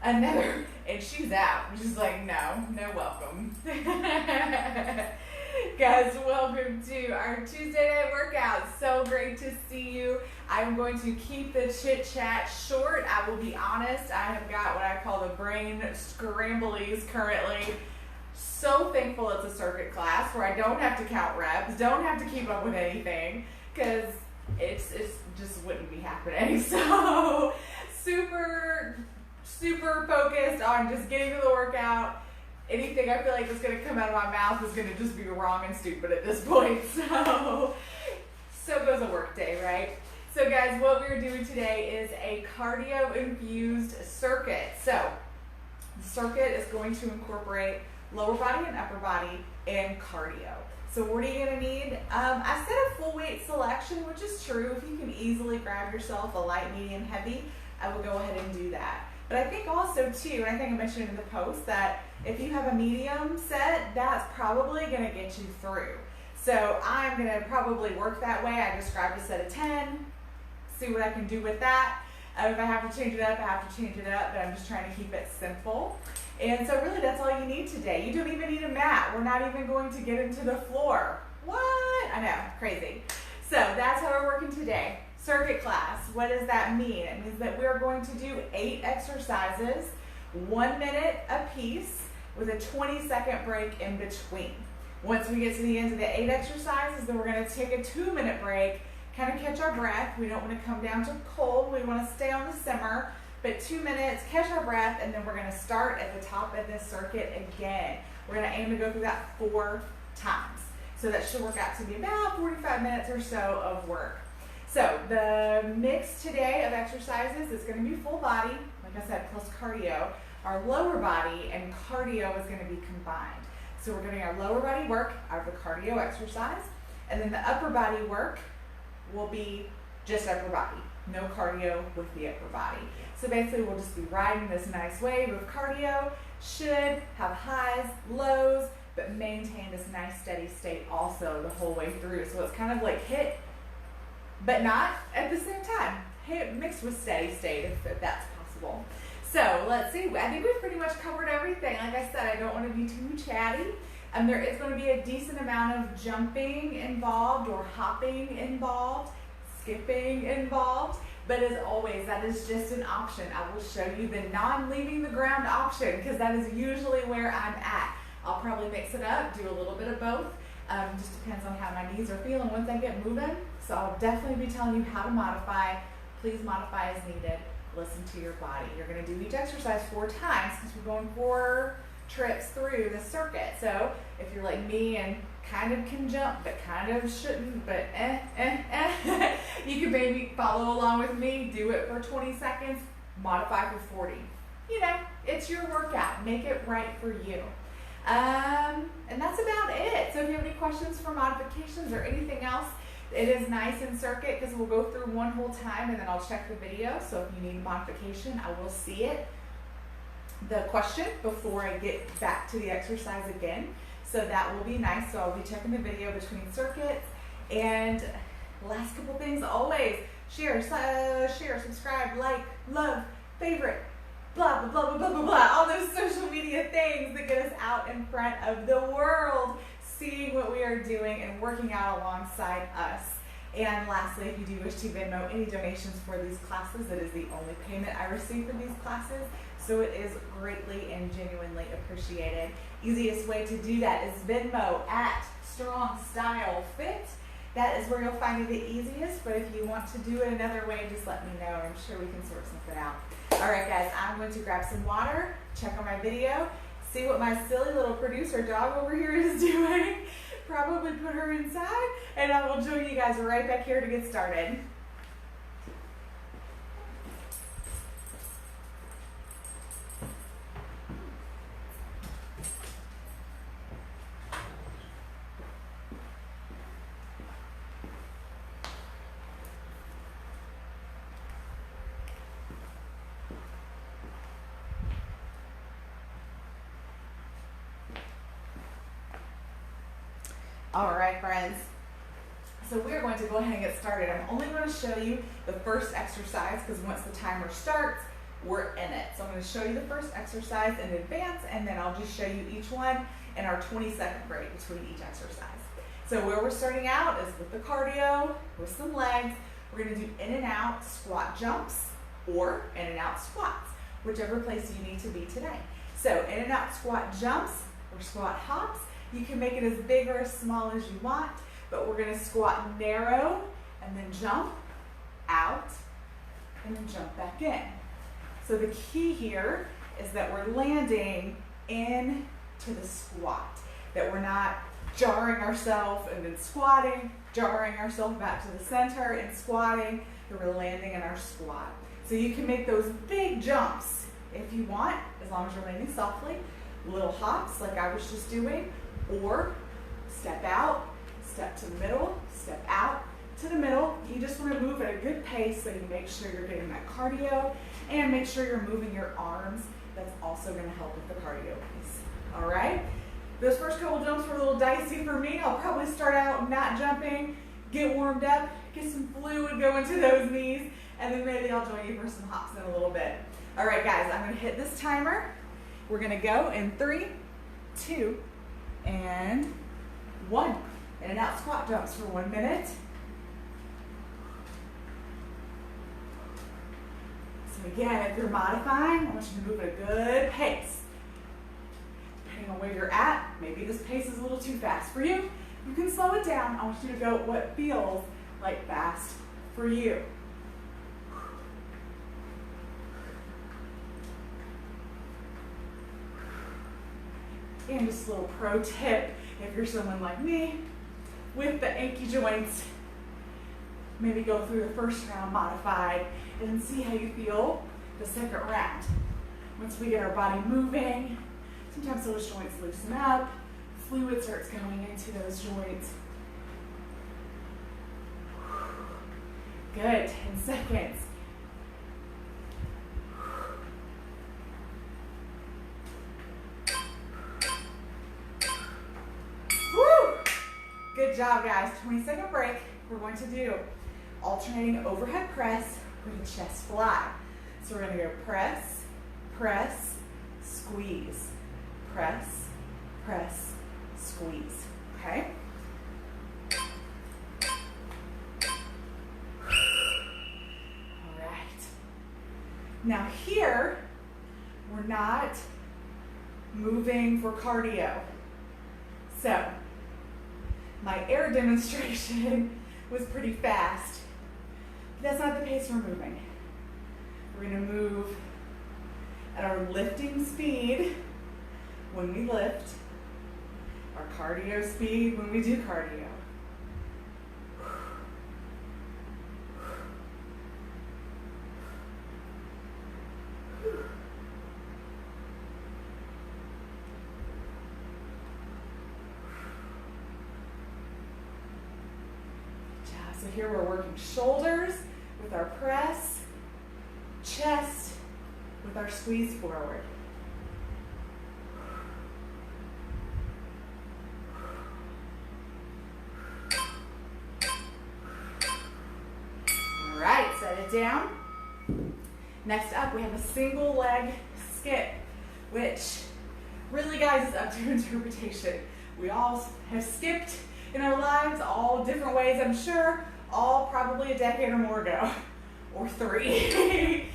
another, and she's out. She's like, no welcome. Guys, welcome to our Tuesday night workout. So great to see you. I'm going to keep the chit chat short. I will be honest, I have got what I call the brain scramblies currently. So thankful it's a circuit class where I don't have to count reps, don't have to keep up with anything, because it's just wouldn't be happening. So super focused on just getting to the workout. Anything I feel like is going to come out of my mouth is going to just be wrong and stupid at this point. So goes a work day, right? So guys, what we're doing today is a cardio infused circuit. So the circuit is going to incorporate lower body and upper body and cardio. So what are you going to need? I said a full weight selection, which is true. If you can easily grab yourself a light, medium, heavy, I will go ahead and do that. But I think also too, and I think I mentioned in the post, that if you have a medium set, that's probably going to get you through. So I'm going to probably work that way. I described a set of 10, see what I can do with that. If I have to change it up, I have to change it up, but I'm just trying to keep it simple. And so really that's all you need today. You don't even need a mat. We're not even going to get into the floor. What? I know, crazy. So that's how we're working today. Circuit class, what does that mean? It means that we're going to do 8 exercises, 1 minute a piece, with a 20-second break in between. Once we get to the end of the 8 exercises, then we're going to take a 2-minute break, kind of catch our breath. We don't want to come down to cold. We want to stay on the simmer, but 2 minutes, catch our breath, and then we're going to start at the top of this circuit again. We're going to aim to go through that 4 times. So that should work out to be about 45 minutes or so of work. So the mix today of exercises is going to be full body, like I said, plus cardio. Our lower body and cardio is going to be combined. So we're getting our lower body work out of the cardio exercise, and then the upper body work will be just upper body, no cardio with the upper body. So basically we'll just be riding this nice wave of cardio, should have highs, lows, but maintain this nice steady state also the whole way through. So it's kind of like hit, but not at the same time. Hit mixed with steady state if that's possible. So let's see, I think we've pretty much covered everything. Like I said, I don't want to be too chatty. There is going to be a decent amount of jumping involved or hopping involved, skipping involved. But as always, that is just an option. I will show you the non-leaving the ground option, because that is usually where I'm at. I'll probably mix it up, do a little bit of both. Just depends on how my knees are feeling once I get moving. So I'll definitely be telling you how to modify. Please modify as needed. Listen to your body. You're going to do each exercise 4 times because we're going 4 trips through the circuit. So if you're like me and kind of can jump but kind of shouldn't, but you can maybe follow along with me, do it for 20 seconds, modify for 40. You know, it's your workout. Make it right for you. And that's about it. So if you have any questions for modifications or anything else, it is nice in circuit because we'll go through one whole time and then I'll check the video. So if you need modification, I will see it, the question, before I get back to the exercise again. So that will be nice. So I'll be checking the video between circuits. And last couple things, always share, subscribe, like, love, favorite, blah, blah, blah, blah, blah, blah, all those social media things that get us out in front of the world, seeing what we are doing and working out alongside us. And lastly, if you do wish to Venmo any donations for these classes, it is the only payment I receive for these classes, so it is greatly and genuinely appreciated. Easiest way to do that is Venmo at Strong Style Fit. That is where you'll find it the easiest, but if you want to do it another way, just let me know. I'm sure we can sort something out. All right, guys, I'm going to grab some water, check on my video, see what my silly little producer dog over here is doing, probably put her inside, and I will join you guys right back here to get started. All right, friends. So we're going to go ahead and get started. I'm only going to show you the first exercise because once the timer starts, we're in it. So I'm going to show you the first exercise in advance, and then I'll just show you each one in our 20-second break between each exercise. So where we're starting out is with the cardio, with some legs. We're going to do in and out squat jumps or in and out squats, whichever place you need to be today. So in and out squat jumps or squat hops, you can make it as big or as small as you want, but we're going to squat narrow and then jump out and then jump back in. So the key here is that we're landing into the squat, that we're not jarring ourselves and then squatting, jarring ourselves back to the center and squatting, that we're landing in our squat. So you can make those big jumps if you want, as long as you're landing softly, little hops like I was just doing, or step out, step to the middle, step out to the middle. You just want to move at a good pace so you make sure you're getting that cardio and make sure you're moving your arms. That's also going to help with the cardio piece. All right? Those first couple jumps were a little dicey for me. I'll probably start out not jumping, get warmed up, get some fluid going to those knees, and then maybe I'll join you for some hops in a little bit. All right, guys, I'm going to hit this timer. We're going to go in 3, 2, and 1. In and out squat jumps for 1 minute. So again, if you're modifying, I want you to move at a good pace. Depending on where you're at, maybe this pace is a little too fast for you. You can slow it down. I want you to go what feels like fast for you. And just a little pro tip, if you're someone like me with the achy joints, maybe go through the first round modified and see how you feel the second round. Once we get our body moving, sometimes those joints loosen up, fluid starts going into those joints. Good, 10 seconds. Woo! Good job, guys. 20-second break. We're going to do alternating overhead press with a chest fly. So we're going to go press, press, squeeze. Press, press, squeeze. Okay? All right. Now here, we're not moving for cardio. So, my air demonstration was pretty fast. That's not the pace we're moving. We're going to move at our lifting speed when we lift, our cardio speed when we do cardio. So here we're working shoulders with our press, chest with our squeeze forward. All right, set it down. Next up, we have a single leg skip, which really, guys, is up to interpretation. We all have skipped in our lives, all different ways, I'm sure, all probably a decade or more ago, or 3.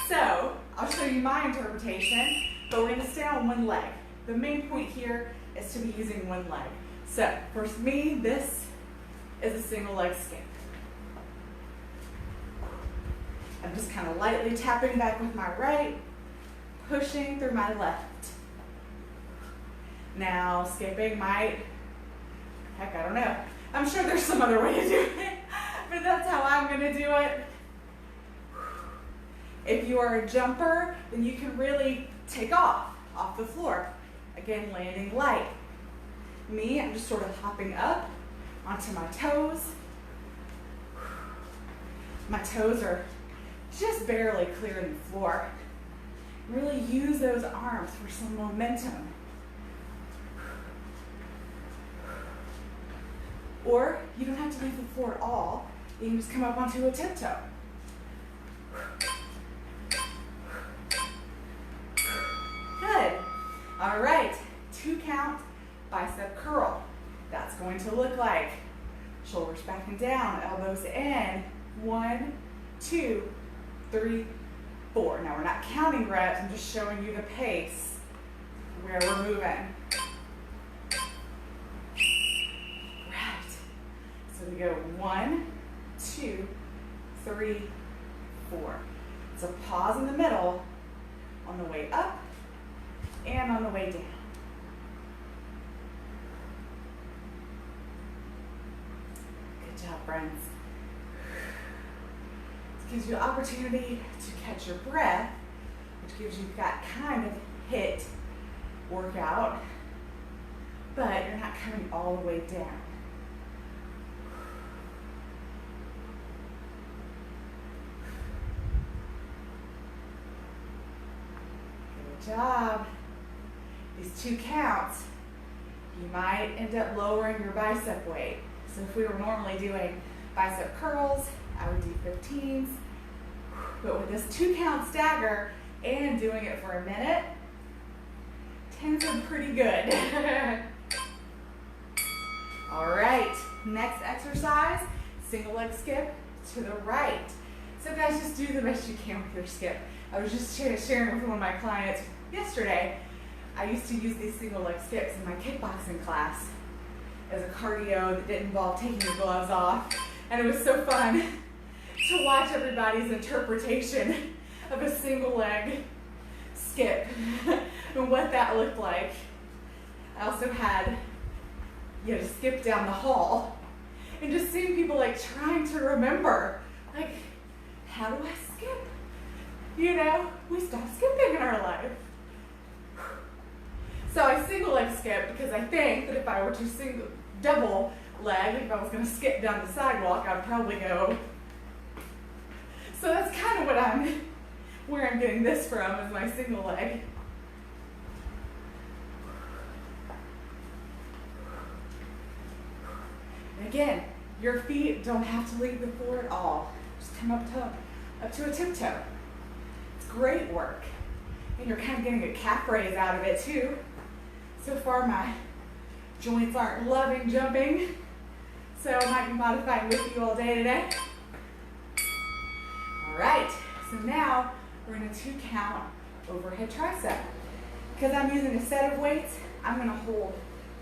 So, I'll show you my interpretation, but we're going to stay on one leg. The main point here is to be using one leg. So, for me, this is a single leg skip. I'm just kind of lightly tapping back with my right, pushing through my left. Now, skipping might, heck, I don't know. I'm sure there's some other way to do it, but that's how I'm going to do it. If you are a jumper, then you can really take off the floor. Again, landing light. Me, I'm just sort of hopping up onto my toes. My toes are just barely clearing the floor. Really use those arms for some momentum. Or you don't have to leave the floor at all. You can just come up onto a tiptoe. going to look like. Shoulders back and down, elbows in. 1, 2, 3, 4. Now we're not counting reps, I'm just showing you the pace where we're moving. Right. So we go 1, 2, 3, 4. So pause in the middle on the way up and on the way down. Good job, friends. This gives you the opportunity to catch your breath, which gives you that kind of HIIT workout, but you're not coming all the way down. Good job. These 2 counts, you might end up lowering your bicep weight. So if we were normally doing bicep curls, I would do 15s. But with this 2 count stagger and doing it for a minute, 10s are pretty good. All right, next exercise, single leg skip to the right. So guys, just do the best you can with your skip. I was just sharing with one of my clients yesterday. I used to use these single leg skips in my kickboxing class as a cardio that didn't involve taking your gloves off. And it was so fun to watch everybody's interpretation of a single leg skip and what that looked like. I also had, you had to skip down the hall and just seeing people like trying to remember, like, how do I skip? You know, we stop skipping in our life. So I single leg skip because I think that if I were to double leg, if I was going to skip down the sidewalk, I'd probably go. So that's kind of where I'm getting this from, is my single leg. And again, your feet don't have to leave the floor at all. Just come up to a tiptoe. It's great work. And you're kind of getting a calf raise out of it too. So far my joints aren't loving jumping, so I might be modifying with you all day today. All right, so now we're in a 2 count overhead tricep. Because I'm using a set of weights, I'm gonna hold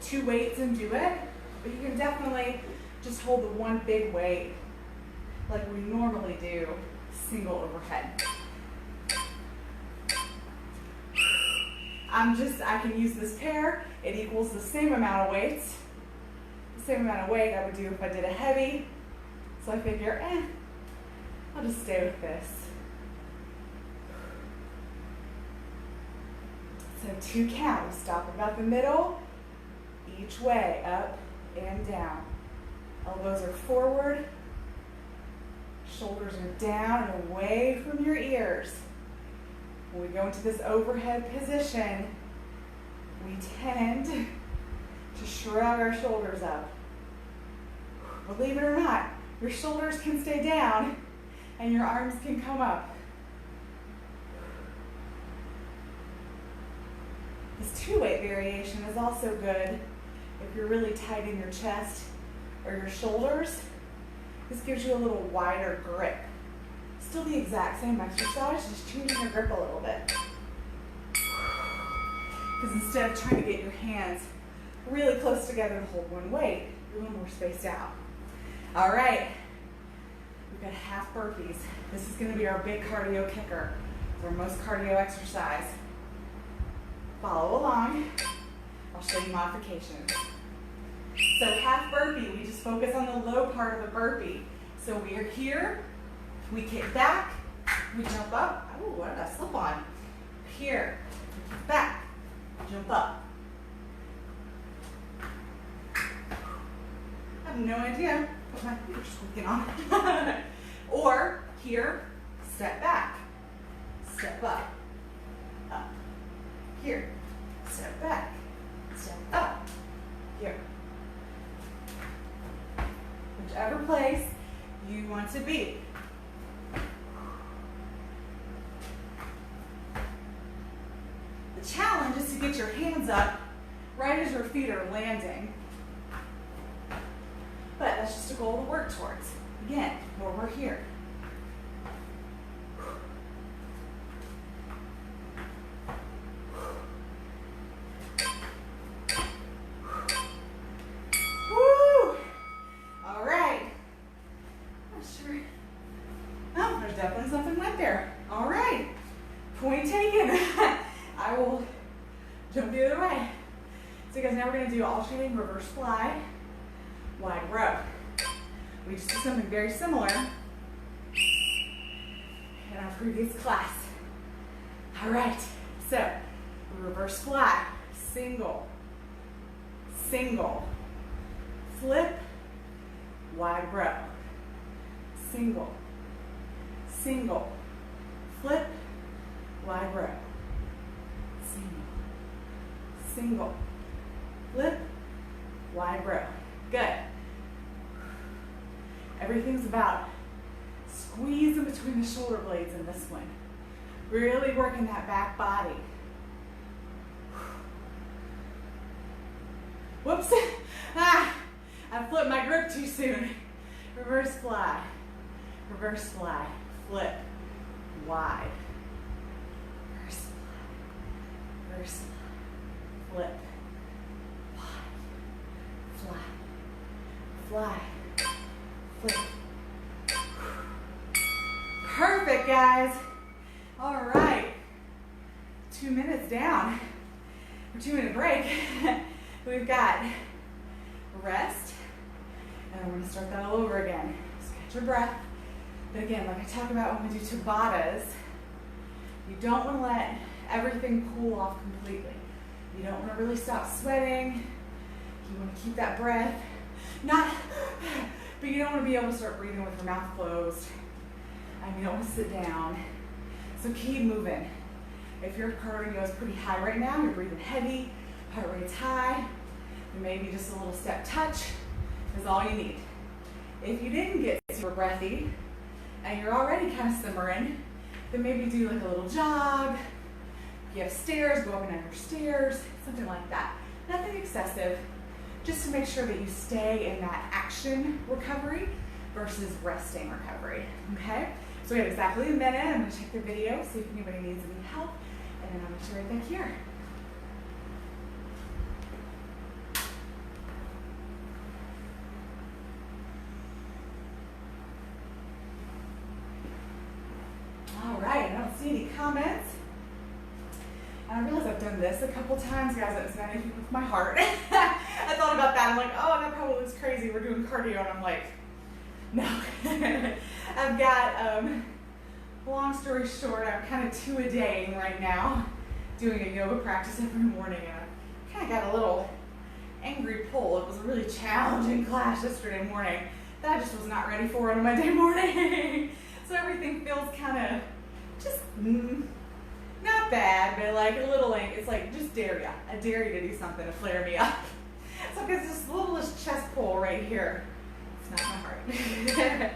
2 weights and do it, but you can definitely just hold the 1 big weight like we normally do, single overhead. I can use this pair. It equals the same amount of weights. The same amount of weight I would do if I did a heavy. So I figure, I'll just stay with this. So 2 count. We stop about the middle, each way, up and down. Elbows are forward, shoulders are down and away from your ears. When we go into this overhead position, we tend to shrug our shoulders up. Believe it or not, your shoulders can stay down and your arms can come up. This 2-weight variation is also good if you're really tight in your chest or your shoulders. This gives you a little wider grip. Still the exact same exercise, just changing your grip a little bit. Because instead of trying to get your hands really close together to hold 1 weight, you're a little more spaced out. All right, we've got half burpees. This is going to be our big cardio kicker. It's our most cardio exercise. Follow along. I'll show you modifications. So half burpee, we just focus on the low part of the burpee. So we are here, we kick back, we jump up. Oh, what did I slip on? Here, we kick back, jump up. I have no idea what my feet are squeaking on. Or here, step back, step up, up. Here, step back, step up, here. Whichever place you want to be. The challenge is to get your hands up right as your feet are landing. That's just a goal to work towards. Again, more we're here. Woo! All right. Not sure. Oh, there's definitely something went there. All right. Point taken. I will jump the other way. So guys, now we're going to do alternating reverse fly, wide row. We just did something very similar in our previous class. All right, so reverse fly, single, single, flip, wide row, single, single, flip, wide row, single, single, flip, wide row. Good. Everything's about squeezing between the shoulder blades in this one. Really working that back body. Whoops. I flipped my grip too soon. Reverse fly, flip, wide. Reverse fly, flip, wide, fly, flip. Perfect, guys. All right. 2 minutes down. Or 2 minute break. We've got rest. And we're going to start that all over again. Just catch your breath. But again, like I talk about when we do Tabatas, you don't want to let everything cool off completely. You don't want to really stop sweating. You want to keep that breath. But you don't want to be able to start breathing with your mouth closed. And you don't want to sit down. So keep moving. If your cardio is pretty high right now, you're breathing heavy, heart rate's high, and maybe just a little step touch is all you need. If you didn't get super breathy and you're already kind of simmering, then maybe do like a little jog. If you have stairs, go up and down your stairs, something like that. Nothing excessive, just to make sure that you stay in that action recovery versus resting recovery, okay? So we have exactly a minute. I'm gonna check the video, see if anybody needs any help, and then I'm gonna be right back here. All right, I don't see any comments. And I realize I've done this a couple times, guys. That was not anything with my heart. I thought about that. I'm like, oh, that probably looks crazy. We're doing cardio, and I'm like, no. I've got, long story short, I'm kind of 2-a-day right now, doing a yoga practice every morning, and I kind of got a little angry pull. It was a really challenging class yesterday morning that I just was not ready for on a Monday morning. So everything feels kind of just not bad, but like a little, it's like just dare ya. I dare you to do something to flare me up. So it's this littlest chest pull right here. It's not my heart.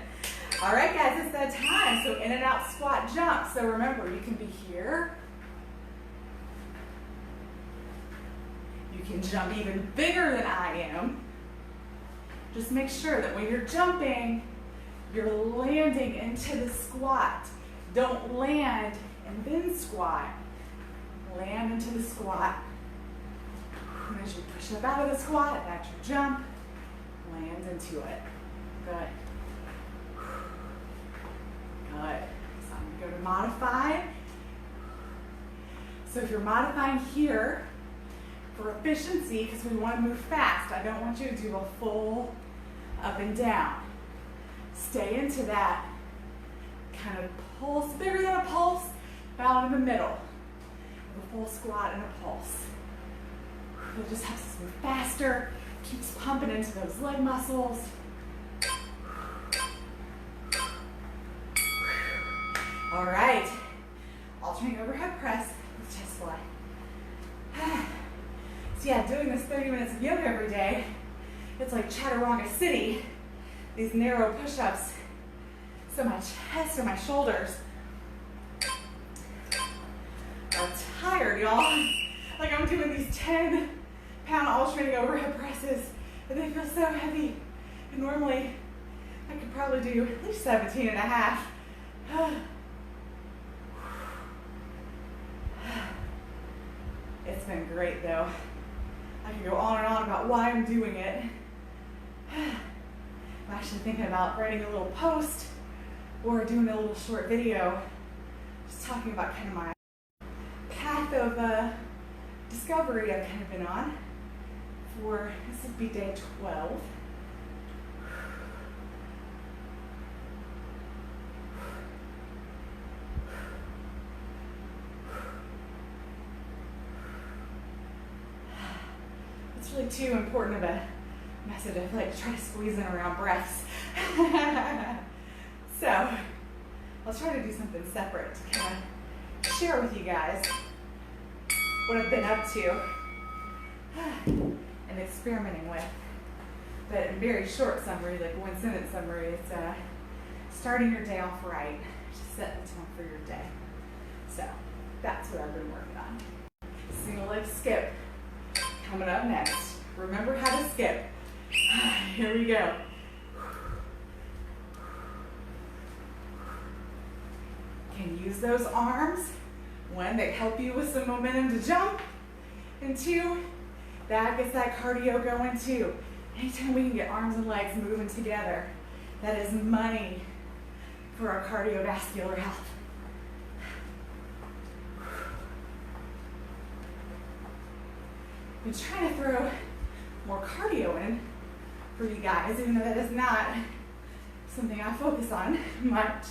All right, guys, it's that time. So in and out squat jump. So remember, you can be here. You can jump even bigger than I am. Just make sure that when you're jumping, you're landing into the squat. Don't land and then squat. Land into the squat. And as you push up out of the squat, that's your jump. Land into it. Good. Good. So I'm going to go to modify. So if you're modifying here for efficiency, because we want to move fast, I don't want you to do a full up and down. Stay into that kind of pulse, bigger than a pulse, about in the middle. A full squat and a pulse. It just helps us move faster, keeps pumping into those leg muscles. All right, alternating overhead press with chest fly. So yeah, doing this 30 minutes of yoga every day, it's like Chaturanga City, these narrow push-ups. So my chest and my shoulders are tired, y'all. Like I'm doing these 10-pound alternating overhead presses, and they feel so heavy. Normally, I could probably do at least 17 and a half. It's been great though. I could go on and on about why I'm doing it. I'm actually thinking about writing a little post or doing a little short video just talking about kind of my path of discovery I've kind of been on for, this would be day 12. It's really too important of a message. I feel like try to squeeze in around breaths. So I'll try to do something separate to kind of share with you guys what I've been up to and experimenting with. But in very short summary, like one sentence summary, it's starting your day off right, just set the tone for your day. So that's what I've been working on. Single leg skip coming up next. Remember how to skip. Here we go. Can use those arms. One, they help you with some momentum to jump. And two, that gets that cardio going too. Anytime we can get arms and legs moving together, that is money for our cardiovascular health. Been trying to throw more cardio in for you guys, even though that is not something I focus on much.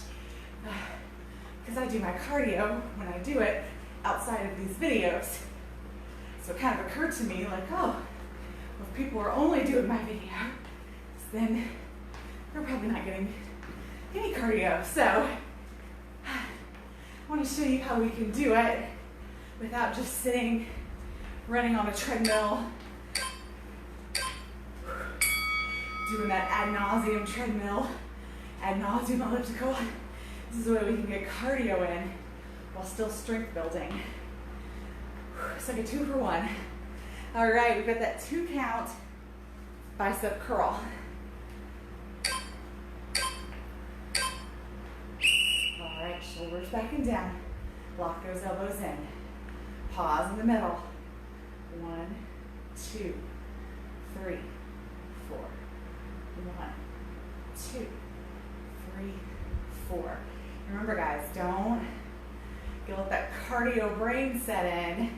Because I do my cardio when I do it outside of these videos. So it kind of occurred to me like, oh, well, if people are only doing my videos, then they're probably not getting any cardio. So I want to show you how we can do it without just sitting, running on a treadmill, doing that ad nauseum treadmill, ad nauseum elliptical. This is a way we can get cardio in while still strength building. It's like a 2 for 1. All right, we've got that 2 count bicep curl. All right, shoulders back and down. Lock those elbows in. Pause in the middle. 1, 2, 3, 4. 1, 2, 3, 4. Remember guys, don't you let that cardio brain set in,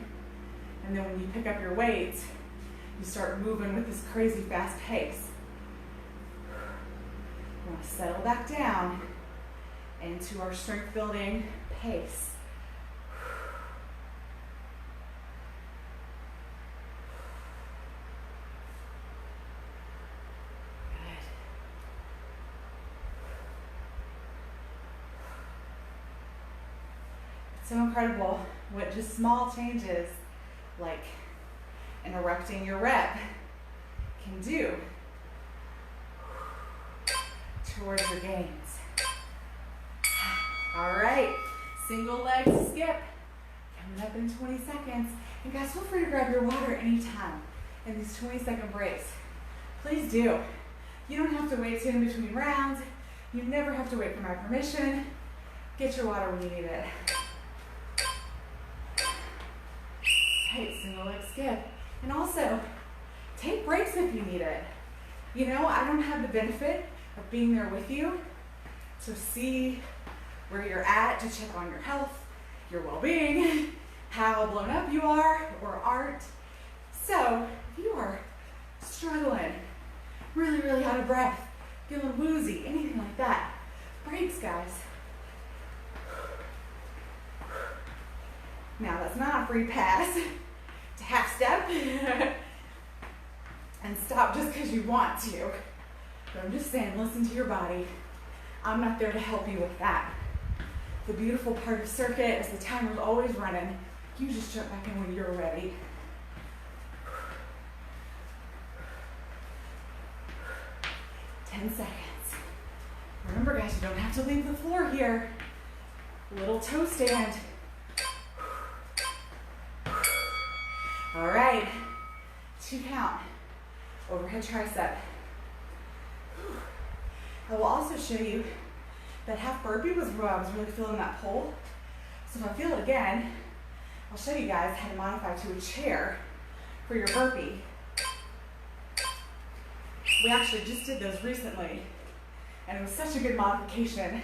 and then when you pick up your weights, you start moving with this crazy fast pace. We want to settle back down into our strength building pace. So incredible what just small changes like interrupting your rep can do towards your gains. All right, single leg skip coming up in 20 seconds. And guys, feel free to grab your water anytime in these 20-second breaks. Please do. You don't have to wait in between rounds. You never have to wait for my permission. Get your water when you need it. Right, single leg skip. And also, take breaks if you need it. You know, I don't have the benefit of being there with you to see where you're at, to check on your health, your well-being, how blown up you are or aren't. So, if you are struggling, really, really out of breath, feeling woozy, anything like that, breaks, guys. Now, that's not a free pass to half step and stop just because you want to. But I'm just saying, listen to your body. I'm not there to help you with that. The beautiful part of circuit is the timer's always running. You just jump back in when you're ready. Ten seconds. Remember, guys, you don't have to leave the floor here. Little toe stand. All right, 2 count. Overhead tricep. I will also show you that half burpee was where I was really feeling that pull. So if I feel it again, I'll show you guys how to modify to a chair for your burpee. We actually just did those recently, and it was such a good modification.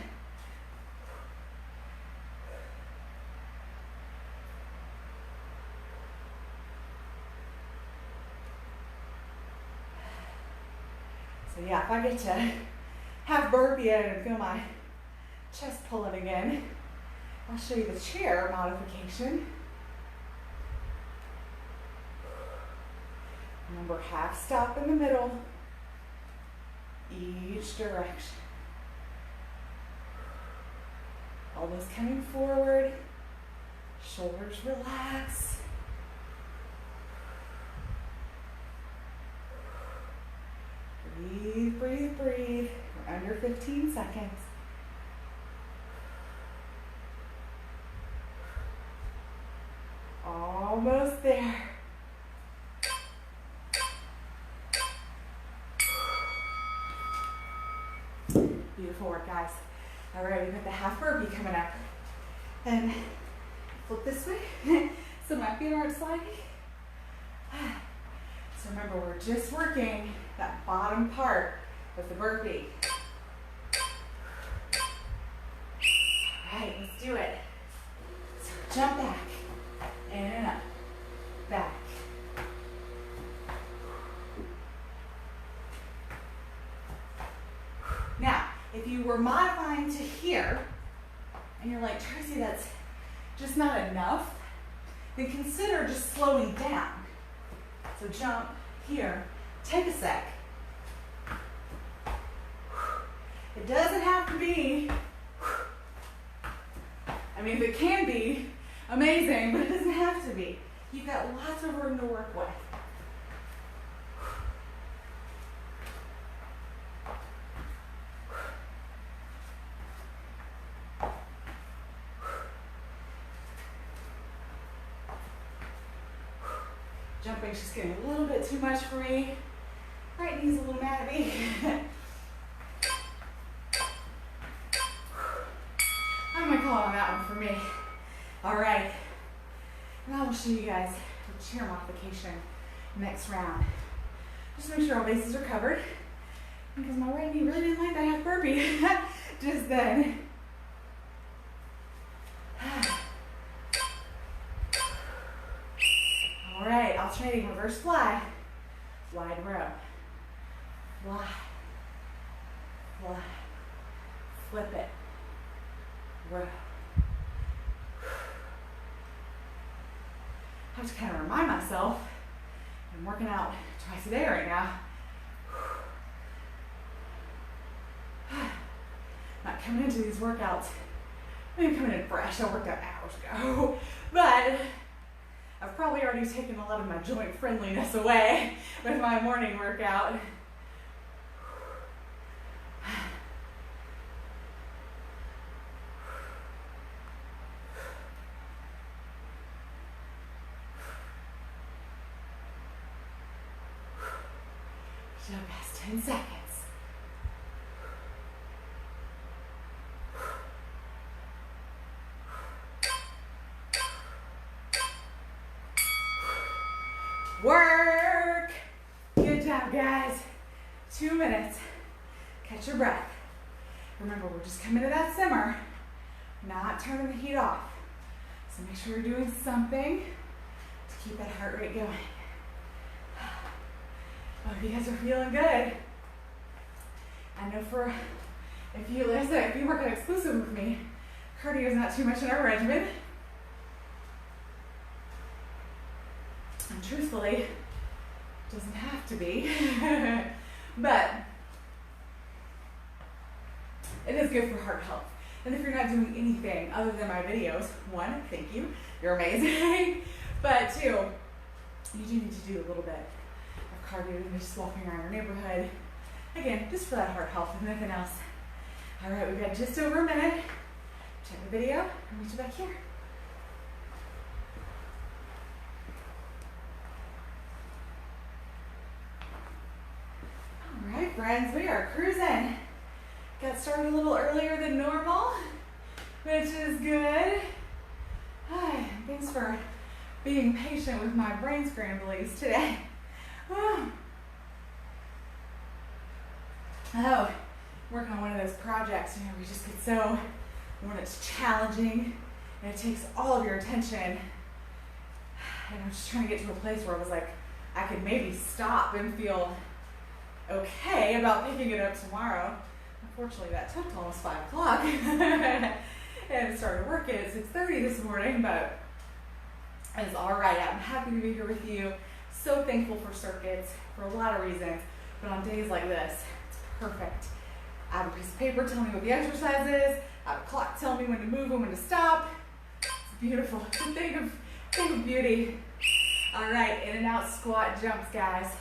So yeah, if I get to have burpee in and feel my chest pulling again, I'll show you the chair modification. Remember, half stop in the middle, each direction. Elbows coming forward, shoulders relax. Breathe, breathe, breathe. We're under 15 seconds. Almost there. Beautiful work, guys. All right, we've got the half burpee coming up. And flip this way. So my feet aren't sliding. So remember, we're just working that bottom part of the burpee. All right, let's do it. So jump back, in and up, back. Now, if you were modifying to here, and you're like, Tracy, that's just not enough, then consider just slowing down. So jump here, take a sec. It doesn't have to be, I mean, it can be amazing, but it doesn't have to be. You've got lots of room to work with. Jumping's just getting a little bit too much for me. Right knee's a little mad at me. I'm gonna call on that one for me. All right, now I'll show you guys the chair modification next round. Just make sure all bases are covered, because my right knee really didn't like that half burpee just then. All right, alternating reverse fly, wide row, fly, fly, flip it, row. I have to kind of remind myself I'm working out twice a day right now. Not coming into these workouts, I mean, coming in fresh. I worked out hours ago, but I've probably already taken a lot of my joint friendliness away with my morning workout. Just 10 seconds. Work! Good job, guys. 2 minutes. Catch your breath. Remember, we're just coming to that simmer, not turning the heat off. So make sure you're doing something to keep that heart rate going. Oh, you guys are feeling good. I know if you work out exclusive with me, cardio is not too much in our regimen. And truthfully, it doesn't have to be. But it is good for heart health. And if you're not doing anything other than my videos, one, thank you, you're amazing. But two, you do need to do a little bit of cardio and just walking around your neighborhood. Again, just for that heart health and nothing else. All right, we've got just over a minute. Check the video and meet you back here. All right, friends, we are cruising. Got started a little earlier than normal, which is good. Hi, thanks for being patient with my brain scramblies today. Oh, working on one of those projects, you know, we just get so, when it's challenging and it takes all of your attention. And I'm just trying to get to a place where I was like, I could maybe stop and feel okay about picking it up tomorrow. Unfortunately, that took almost 5 o'clock. And started working at 6:30 this morning, but it's all right. I'm happy to be here with you. So thankful for circuits for a lot of reasons, but on days like this, it's perfect. I have a piece of paper telling me what the exercise is. I have a clock telling me when to move and when to stop. It's beautiful. It's a thing of beauty. All right, in and out squat jumps, guys.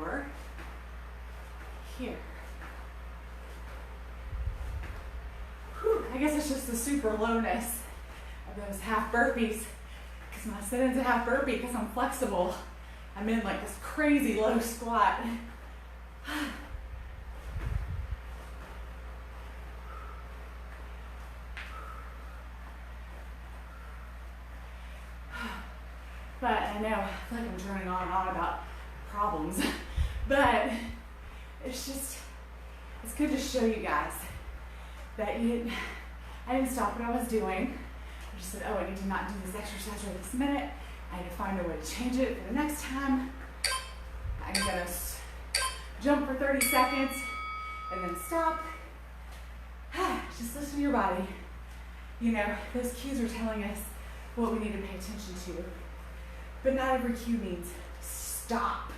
Or here. Whew, I guess it's just the super lowness of those half burpees. Because when I sit into half burpee, because I'm flexible, I'm in like this crazy low squat. But I know, I feel like I'm turning on and on about problems, but it's good to show you guys that I didn't stop what I was doing. I just said, oh, I need to not do this exercise right this minute. I need to find a way to change it for the next time. I'm gonna jump for 30 seconds and then stop. Just listen to your body. You know, those cues are telling us what we need to pay attention to. But not every cue means stop.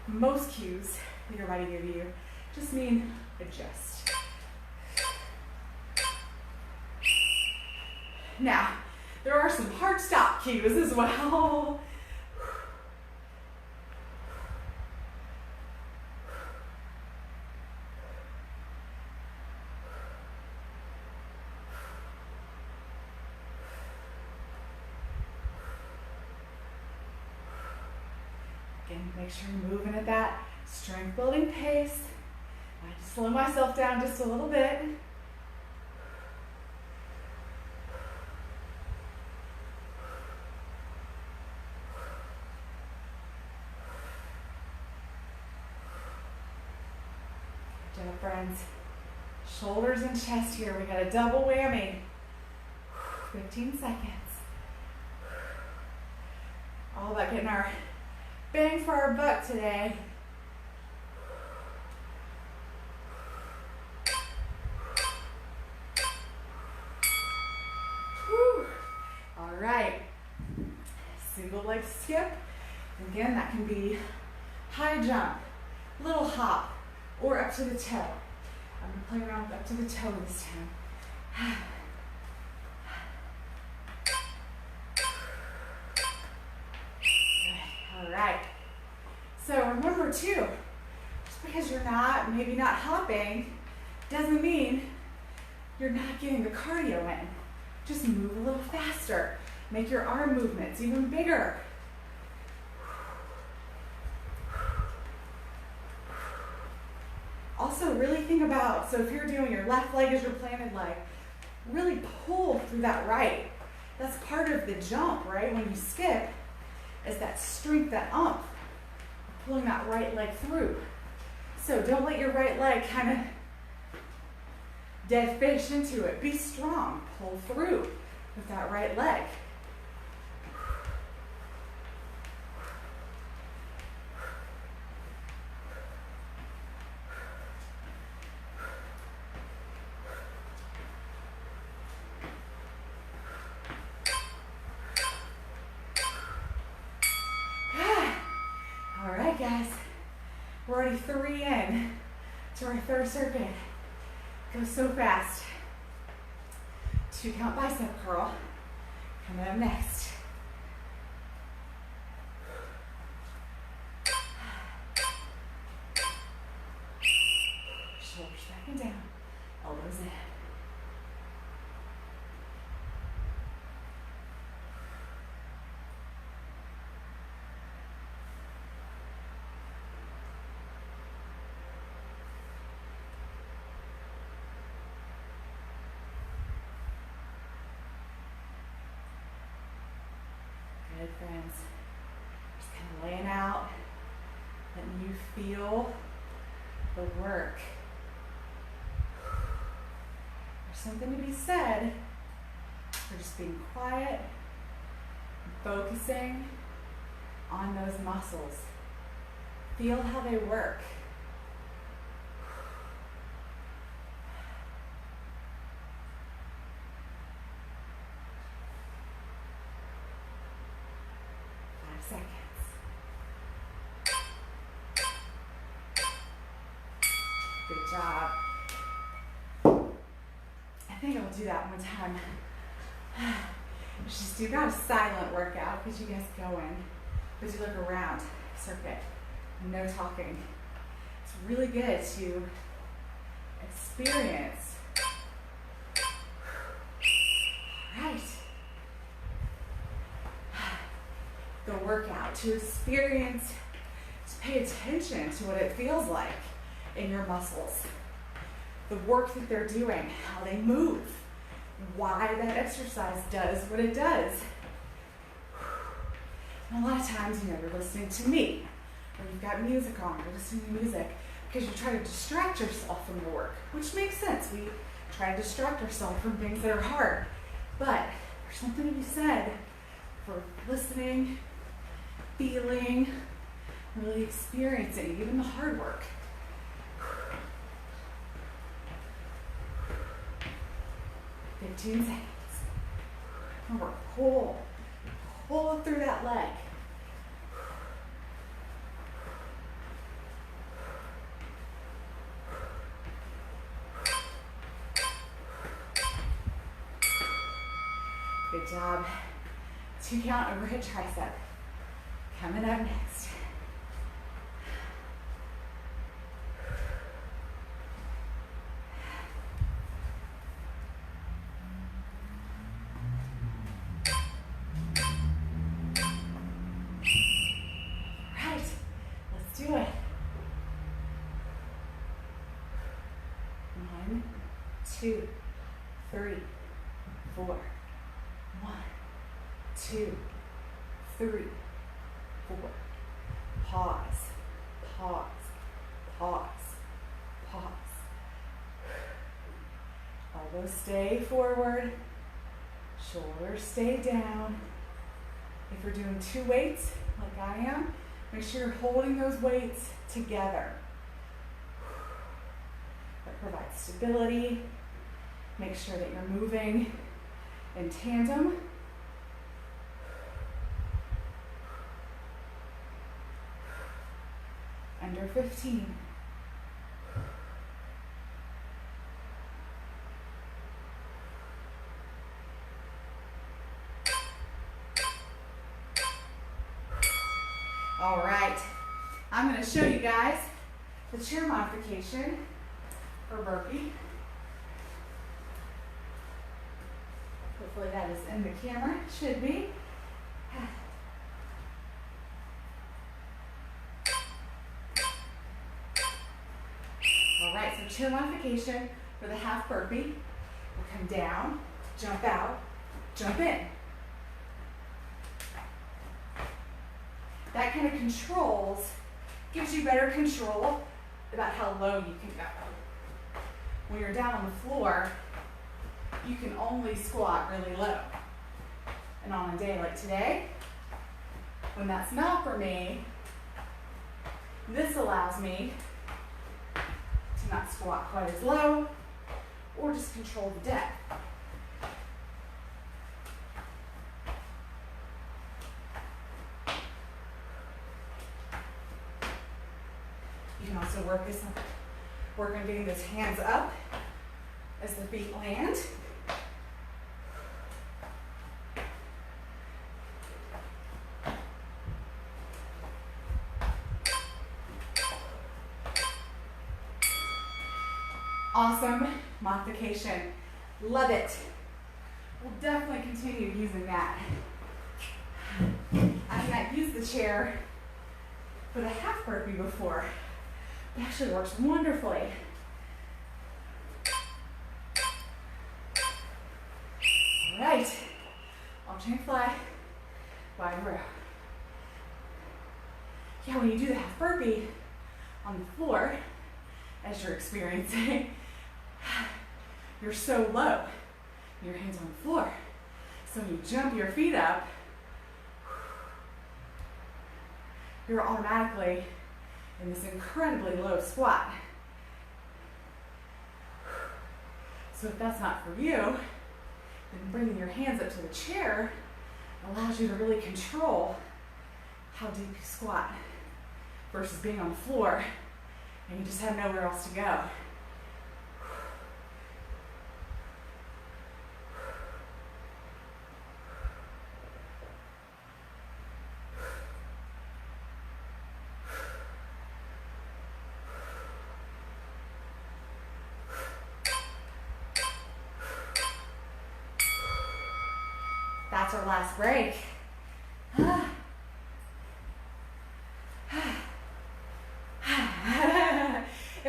Most cues that your body gives you just mean adjust. Now, there are some hard stop cues as well. Again, make sure you're moving at that strength building pace. I have to slow myself down just a little bit. Good job, friends. Shoulders and chest here. We got a double whammy. 15 seconds. All about getting our bang for our buck today. Whew. All right. Single leg skip. Again, that can be high jump, little hop, or up to the toe. I'm gonna play around with up to the toe this time. All right. So remember too, just because you're maybe not hopping, doesn't mean you're not getting the cardio in. Just move a little faster. Make your arm movements even bigger. Also really think about, so if you're doing your left leg as your planted leg, really pull through that right. That's part of the jump, right? When you skip, is that strength, that umph, pulling that right leg through. So don't let your right leg kind of dead fish into it. Be strong, pull through with that right leg. Guys, we're already 3 in to our third circuit. Goes so fast. 2 count bicep curl coming up next. Shoulders back and down, elbows in. good, friends. Just kind of laying out, letting you feel the work. There's something to be said for just being quiet and focusing on those muscles. Feel how they work. Seconds. Good job. I think I'll do that one time. Just do about a silent workout because you guys go in, but you look around circuit, no talking. It's really good to experience. All right. The workout, to experience, to pay attention to what it feels like in your muscles, the work that they're doing, how they move, why that exercise does what it does. And a lot of times, you're listening to me, or you've got music on, you're listening to music, because you try to distract yourself from your work, which makes sense. We try to distract ourselves from things that are hard, but there's something to be said for listening, feeling, really experiencing even the hard work. 15 seconds. Remember, pull through that leg. Good job. 2 count overhead tricep. Coming up next. Right, let's do it. 1, 2, 3, 4. 1, 2, 3, 4. Pause, pause, pause, pause. Elbows stay forward, shoulders stay down. If you're doing 2 weights, like I am, make sure you're holding those weights together. That provides stability. Make sure that you're moving in tandem. Under 15. All right, I'm going to show you guys the chair modification for burpee. Hopefully that is in the camera, should be. All right, so chair modification for the half burpee. We'll come down, jump out, jump in. That kind of controls, gives you better control about how low you can go. When you're down on the floor, you can only squat really low. And on a day like today, when that's not for me, this allows me to not squat quite as low or just control the depth. You can also work on getting those hands up as the feet land. Awesome modification. Love it. We'll definitely continue using that. I've not used the chair for the half burpee before. It actually works wonderfully. All right, alternate fly, wide through. Yeah, when you do the half burpee on the floor, as you're experiencing, you're so low. Your hands on the floor. So when you jump your feet up, you're automatically in this incredibly low squat. So if that's not for you, then bringing your hands up to the chair allows you to really control how deep you squat versus being on the floor and you just have nowhere else to go. That's our last break. In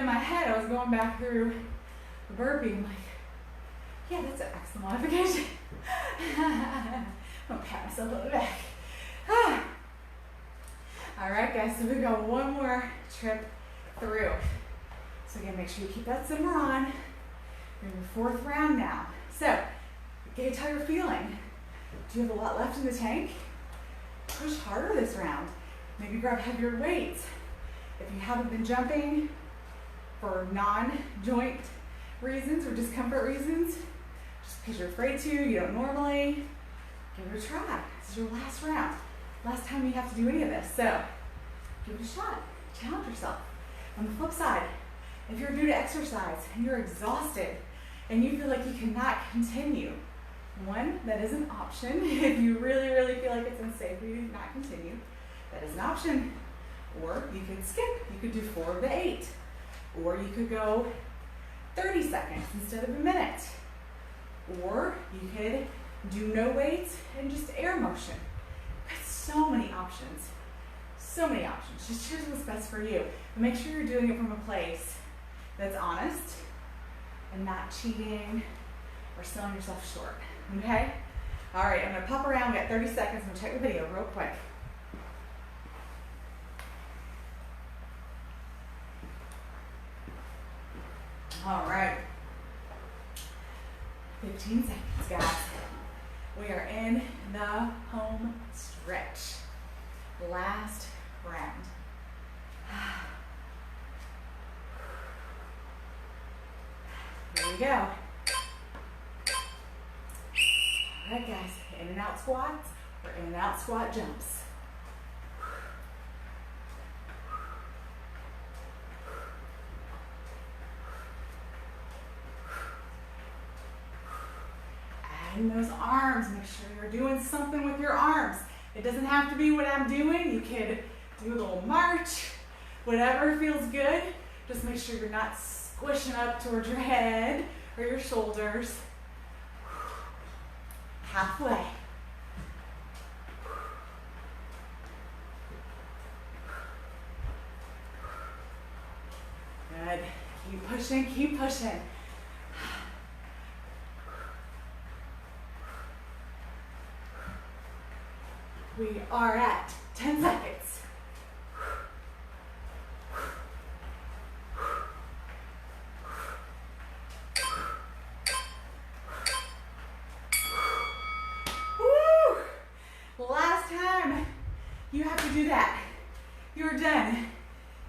my head, I was going back through the burpee. I'm like, yeah, that's an excellent modification. I'm gonna pat myself on the back. All right, guys, so we've got one more trip through. So again, make sure you keep that simmer on. You're in your fourth round now. So, gauge how you're feeling. Do you have a lot left in the tank? Push harder this round. Maybe grab heavier weights. If you haven't been jumping for non-joint reasons or discomfort reasons, just because you're afraid to, you don't normally, give it a try. This is your last round. Last time you have to do any of this. So, give it a shot. Challenge yourself. On the flip side, if you're new to exercise and you're exhausted and you feel like you cannot continue, one, that is an option. If you really, really feel like it's unsafe for you to not continue, that is an option. Or you could skip. You could do 4 of the 8. Or you could go 30 seconds instead of a minute. Or you could do no weights and just air motion. There's so many options. So many options. Just choose what's best for you. But make sure you're doing it from a place that's honest and not cheating or selling yourself short. Okay? All right, I'm gonna pop around. We got 30 seconds. I'm gonna check the video real quick. All right. 15 seconds, guys. We are in the home stretch. Last round. Here we go. All right, guys, in and out squats or in and out squat jumps. Adding those arms, make sure you're doing something with your arms. It doesn't have to be what I'm doing. You could do a little march, whatever feels good. Just make sure you're not squishing up towards your head or your shoulders. Halfway. Good. Keep pushing, keep pushing. We are at 10 seconds. Last time you have to do that. You're done.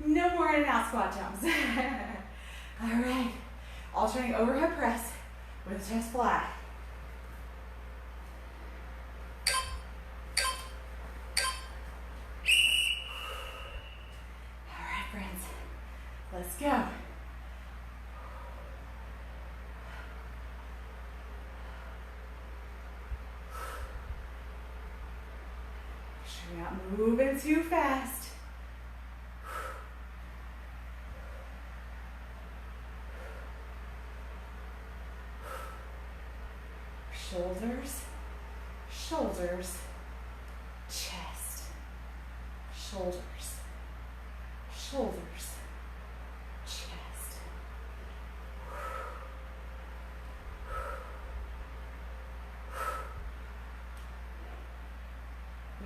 No more in and out squat jumps. All right. Alternating overhead press with chest flat. All right, friends. Let's go. You're not moving too fast. Shoulders, shoulders, chest, shoulders, shoulders, chest.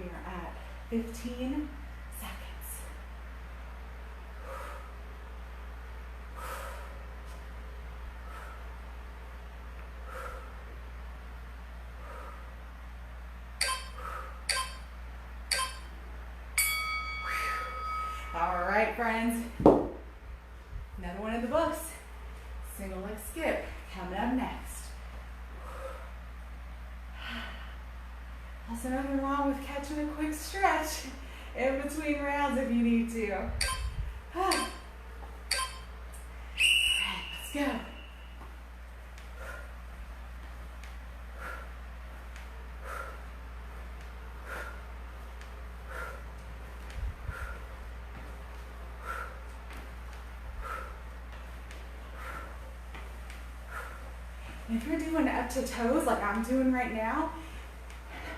We are at 15 seconds. All right, friends. Another one of the books. Single leg skip coming up next. Also, nothing wrong with catching a quick stretch in between rounds if you need to. All right, let's go. If you're doing up to toes like I'm doing right now,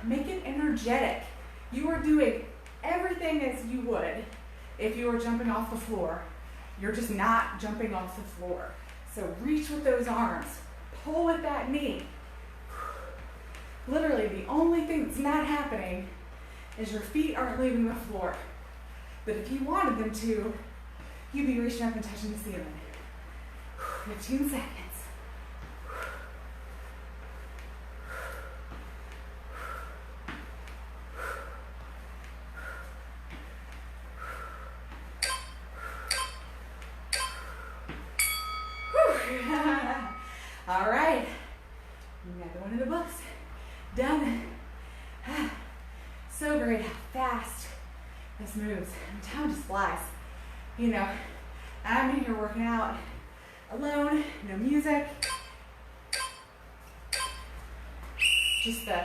make it energetic. You are doing everything as you would if you were jumping off the floor. You're just not jumping off the floor. So reach with those arms. Pull with that knee. Literally, the only thing that's not happening is your feet aren't leaving the floor. But if you wanted them to, you'd be reaching up and touching the ceiling. 15 seconds. All right, another one of the books, done. So great how fast this moves. And time just flies. You know, I'm in here working out alone, no music. Just the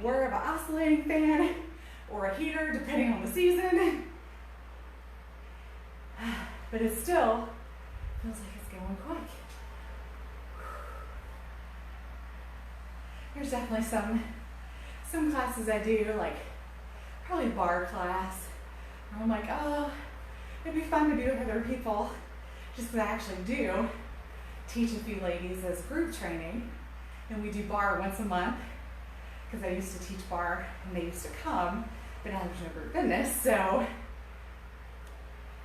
whir of an oscillating fan or a heater, depending on the season. But it still feels like it's going quick. There's definitely some classes I do, like probably bar class, where I'm like, oh, it'd be fun to do with other people, just because I actually do teach a few ladies as group training, and we do bar once a month, because I used to teach bar and they used to come, but now there's no group fitness, so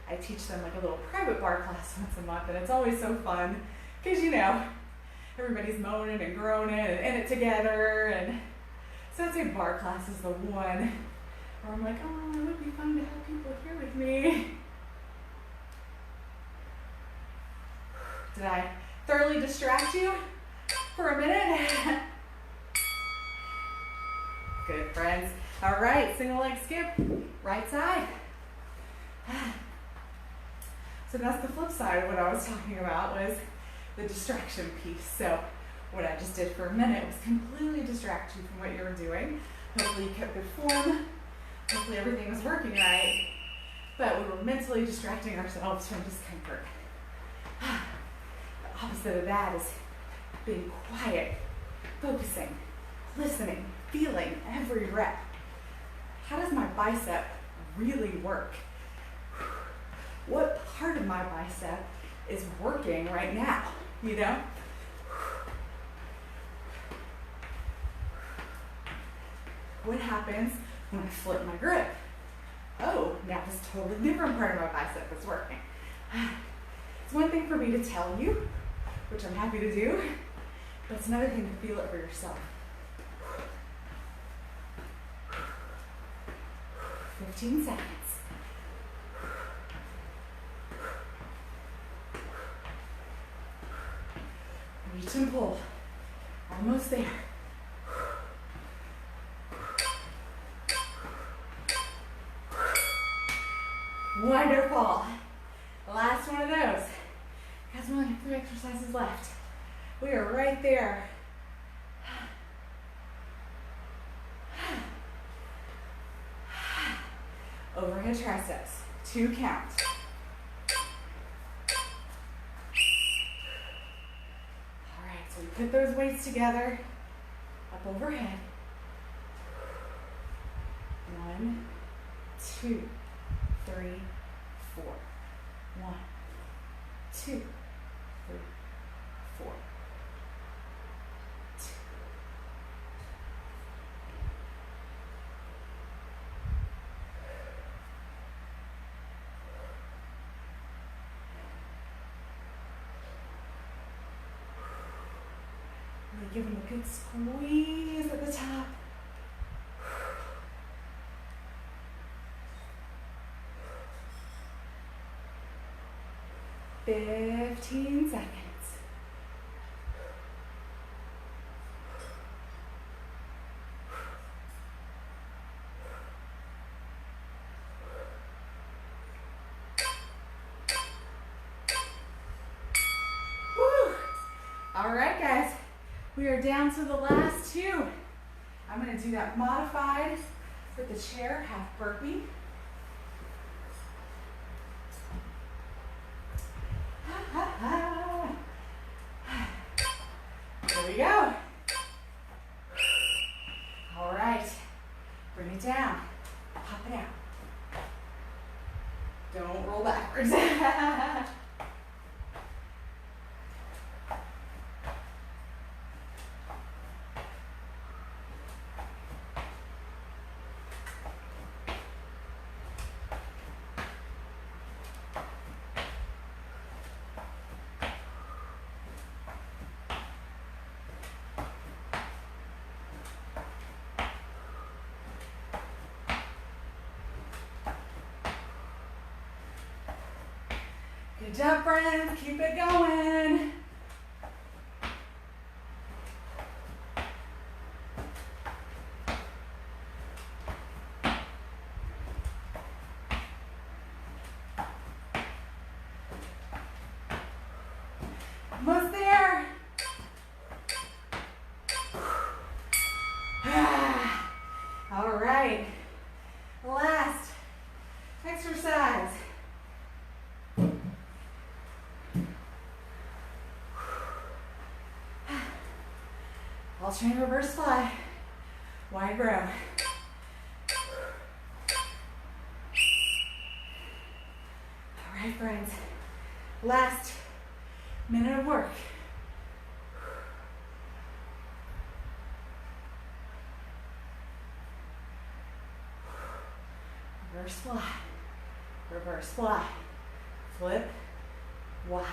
I teach them like a little private bar class once a month, and it's always so fun, because you know, everybody's moaning and groaning and in it together, and so I'd say bar class is the one where I'm like, oh, it would be fun to have people here with me. Did I thoroughly distract you for a minute? Good, friends. All right, single leg skip, right side. So that's the flip side of what I was talking about, was the distraction piece. So what I just did for a minute was completely distract you from what you were doing. Hopefully you kept good form. Hopefully everything was working right. But we were mentally distracting ourselves from discomfort. The opposite of that is being quiet, focusing, listening, feeling every rep. How does my bicep really work? What part of my bicep is working right now, you know? What happens when I flip my grip? Oh, now this totally different part of my bicep is working. It's one thing for me to tell you, which I'm happy to do, but it's another thing to feel it for yourself. 15 seconds. Reach and pull. Almost there. Wonderful. Last one of those. Guys, we only have 3 exercises left. We are right there. Overhead triceps. 2 counts. So we put those weights together, up overhead. 1, 2, 3, 4. 1, 2, 3, 4. 2. Really give them a good squeeze at the top. 15 seconds. Woo. All right, guys, we are down to the last two. I'm going to do that modified with the chair, half burpee. There we go. All right, bring it down, pop it out. Don't roll backwards. Good job, friends. Keep it going. Almost there. All right. Last exercise. Alternate reverse fly, wide row. All right, friends, last minute of work. Reverse fly, reverse fly, flip, wide,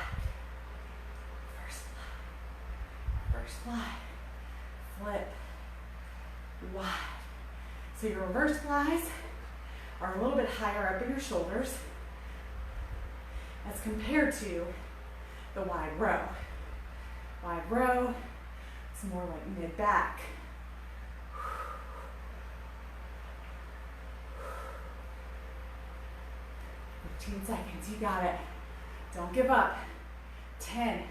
reverse fly, reverse fly. Flip, wide. So your reverse flies are a little bit higher up in your shoulders as compared to the wide row. Wide row, it's more like mid-back. "15 seconds, you got it. Don't give up. 10.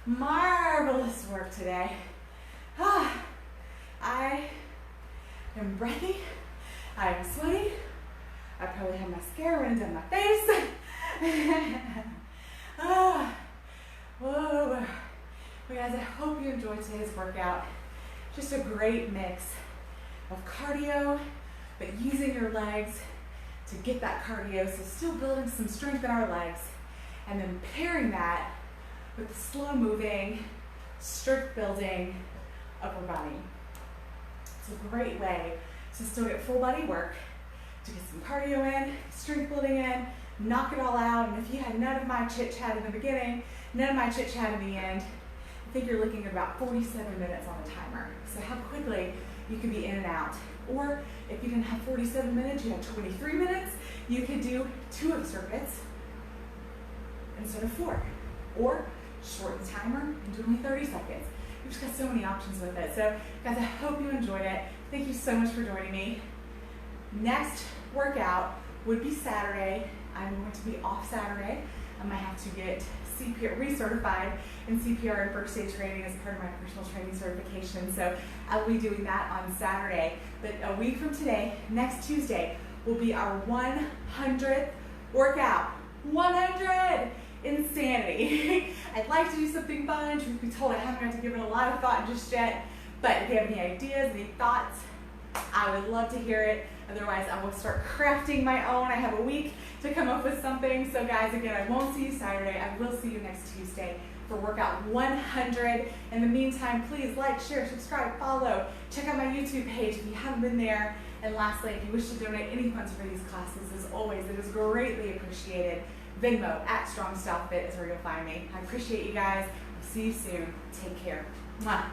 Marvelous work today. I am breathy. I am sweaty. I probably have mascara running down my face. Whoa. Well, guys, I hope you enjoyed today's workout. Just a great mix of cardio, but using your legs to get that cardio, so still building some strength in our legs, and then pairing that with the slow moving, strength building upper body. It's a great way to still get full body work, to get some cardio in, strength building in, knock it all out. And if you had none of my chit chat in the beginning, none of my chit chat in the end, I think you're looking at about 47 minutes on the timer. So how quickly you can be in and out. Or if you didn't have 47 minutes, you had 23 minutes, you could do 2 of circuits instead of 4. Or shorten the timer and do only 30 seconds. You've just got so many options with it. So guys, I hope you enjoyed it. Thank you so much for joining me. Next workout would be Saturday. I'm going to be off Saturday. I might have to get CPR recertified in CPR and first aid training as part of my personal training certification. So I'll be doing that on Saturday. But a week from today, next Tuesday, will be our 100th workout. 100! Insanity. I'd like to do something fun. Truth be told, I haven't had to give it a lot of thought just yet. But if you have any ideas, any thoughts, I would love to hear it. Otherwise, I will start crafting my own. I have a week to come up with something. So guys, again, I won't see you Saturday. I will see you next Tuesday. for workout 100. In the meantime, please like, share, subscribe, follow. Check out my YouTube page if you haven't been there. And lastly, if you wish to donate any funds for these classes, as always, it is greatly appreciated. Venmo at Strong Style Fit is where you'll find me. I appreciate you guys. I'll see you soon. Take care. Mwah.